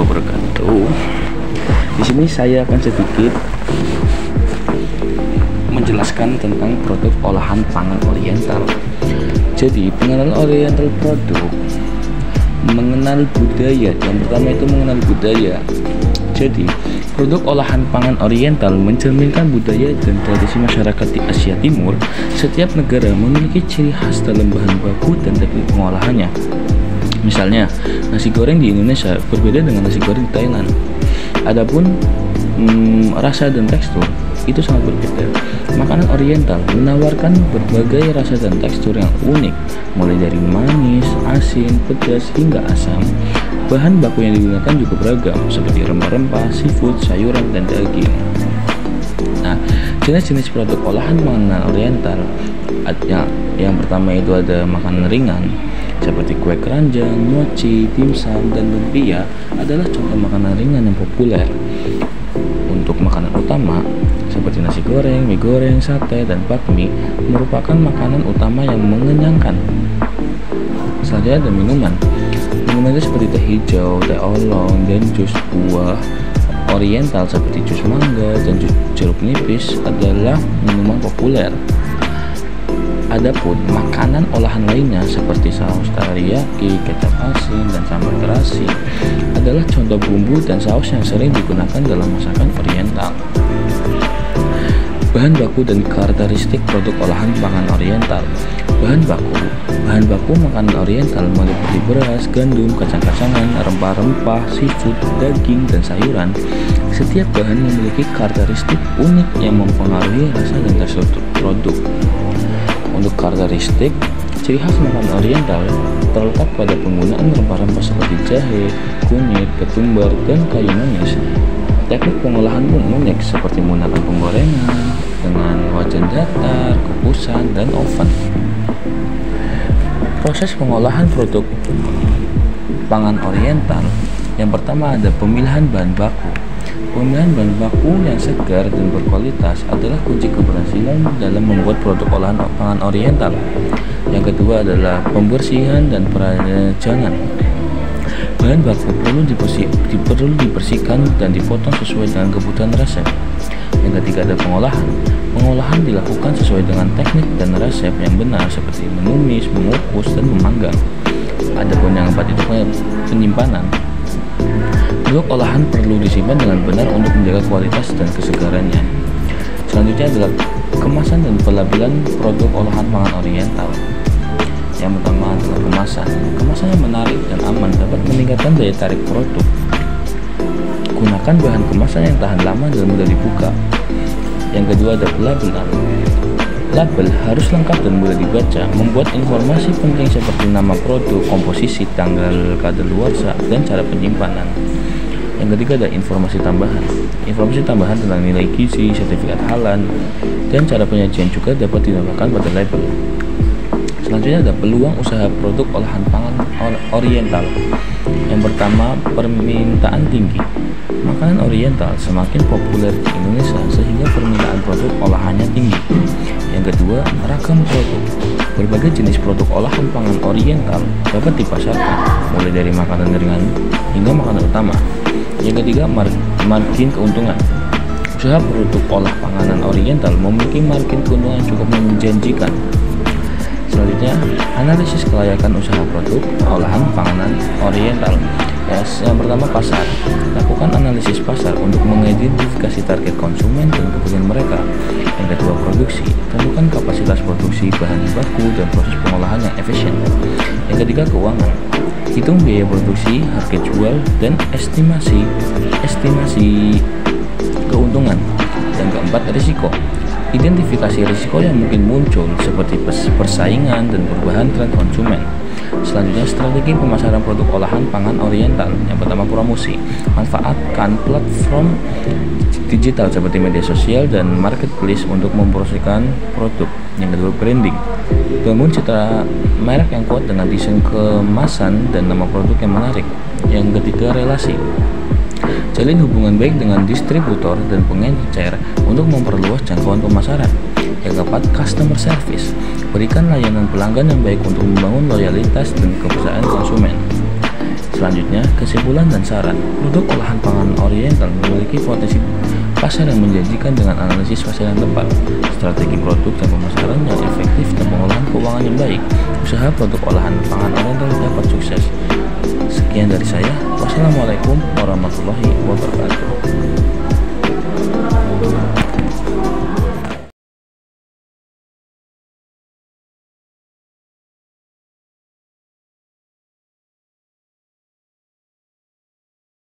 wabarakatuh. Di sini saya akan sedikit menjelaskan tentang produk olahan pangan oriental. Jadi, pengenalan oriental produk mengenal budaya. Yang pertama itu mengenal budaya. Jadi, produk olahan pangan oriental mencerminkan budaya dan tradisi masyarakat di Asia Timur. Setiap negara memiliki ciri khas dalam bahan baku dan teknik pengolahannya. Misalnya, nasi goreng di Indonesia berbeda dengan nasi goreng di Thailand. Adapun rasa dan tekstur itu sangat berbeda. Makanan oriental menawarkan berbagai rasa dan tekstur yang unik, mulai dari manis, asin, pedas, hingga asam. Bahan baku yang digunakan juga beragam, seperti rempah-rempah, seafood, sayuran, dan daging. Nah, jenis-jenis produk olahan makanan oriental yang pertama itu ada makanan ringan seperti kue keranjang, mochi, dimsum, dan lumpia adalah contoh makanan ringan yang populer. Untuk makanan utama seperti nasi goreng, mie goreng, sate, dan bakmi merupakan makanan utama yang mengenyangkan. Selanjutnya ada minuman. Minuman itu seperti teh hijau, teh oolong, dan jus buah oriental seperti jus mangga dan jus jeruk nipis adalah minuman populer. Adapun makanan olahan lainnya seperti saus teriyaki, kecap asin, dan sambal terasi adalah contoh bumbu dan saus yang sering digunakan dalam masakan oriental. Bahan baku dan karakteristik produk olahan pangan oriental. Bahan baku makanan oriental meliputi beras, gandum, kacang-kacangan, rempah-rempah, seafood, daging, dan sayuran. Setiap bahan memiliki karakteristik unik yang mempengaruhi rasa dan tekstur produk. Untuk karakteristik, ciri khas makanan oriental terletak pada penggunaan rempah-rempah seperti jahe, kunyit, ketumbar, dan kayu manis. Teknik pengolahan pun unik seperti menggunakan penggorengan dengan wajan datar, kukusan, dan oven. Proses pengolahan produk pangan oriental. Yang pertama ada pemilihan bahan baku. Pemilihan bahan baku yang segar dan berkualitas adalah kunci keberhasilan dalam membuat produk olahan pangan oriental. Yang kedua adalah pembersihan dan perajangan. Bahan baku perlu dibersihkan dan dipotong sesuai dengan kebutuhan resep. Yang ketiga ada pengolahan. Pengolahan dilakukan sesuai dengan teknik dan resep yang benar seperti menumis, mengukus, dan memanggang. Adapun yang keempat itu penyimpanan. Produk olahan perlu disimpan dengan benar untuk menjaga kualitas dan kesegarannya. Selanjutnya adalah kemasan dan pelabelan produk olahan pangan oriental. Yang pertama adalah kemasan. Kemasan yang menarik dan aman dapat meningkatkan daya tarik produk. Gunakan bahan kemasan yang tahan lama dan mudah dibuka. Yang kedua ada pelabelan. Label harus lengkap dan mudah dibaca, membuat informasi penting seperti nama produk, komposisi, tanggal kadaluarsa, dan cara penyimpanan. Yang ketiga ada informasi tambahan. Informasi tambahan tentang nilai gizi, sertifikat halal, dan cara penyajian juga dapat ditambahkan pada label. Selanjutnya ada peluang usaha produk olahan pangan oriental. Yang pertama, permintaan tinggi. Makanan oriental semakin populer di Indonesia sehingga permintaan produk olahannya tinggi. Yang kedua, ragam produk. Berbagai jenis produk olahan pangan oriental dapat dipasarkan, mulai dari makanan ringan hingga makanan utama. Yang ketiga, margin keuntungan. Usaha produk olah panganan oriental memiliki margin keuntungan cukup menjanjikan. Selanjutnya, analisis kelayakan usaha produk olahan panganan oriental. Yang pertama, pasar. Lakukan analisis pasar untuk mengidentifikasi target konsumen dan kebutuhan mereka. Yang kedua, produksi. Tentukan kapasitas produksi, bahan baku, dan proses pengolahan yang efisien. Yang ketiga, keuangan. Hitung biaya produksi, harga jual, dan estimasi keuntungan. Yang keempat, risiko. Identifikasi risiko yang mungkin muncul seperti persaingan dan perubahan tren konsumen. Selanjutnya, strategi pemasaran produk olahan pangan oriental. Yang pertama, promosi. Manfaatkan platform digital seperti media sosial dan marketplace untuk mempromosikan produk. Yang kedua, branding. Bangun citra merek yang kuat dengan desain kemasan dan nama produk yang menarik. Yang ketiga, relasi. Jalin hubungan baik dengan distributor dan pengecer untuk memperluas jangkauan pemasaran. Yang keempat, customer service. Berikan layanan pelanggan yang baik untuk membangun loyalitas dan kepercayaan konsumen. Selanjutnya, kesimpulan dan saran. Produk olahan pangan oriental memiliki potensi pasar yang menjanjikan dengan analisis pasar yang tepat, strategi produk dan pemasaran yang efektif, dan pengolahan keuangan yang baik. Usaha produk olahan pangan oriental dapat sukses. Sekian dari saya. Wassalamualaikum warahmatullahi wabarakatuh.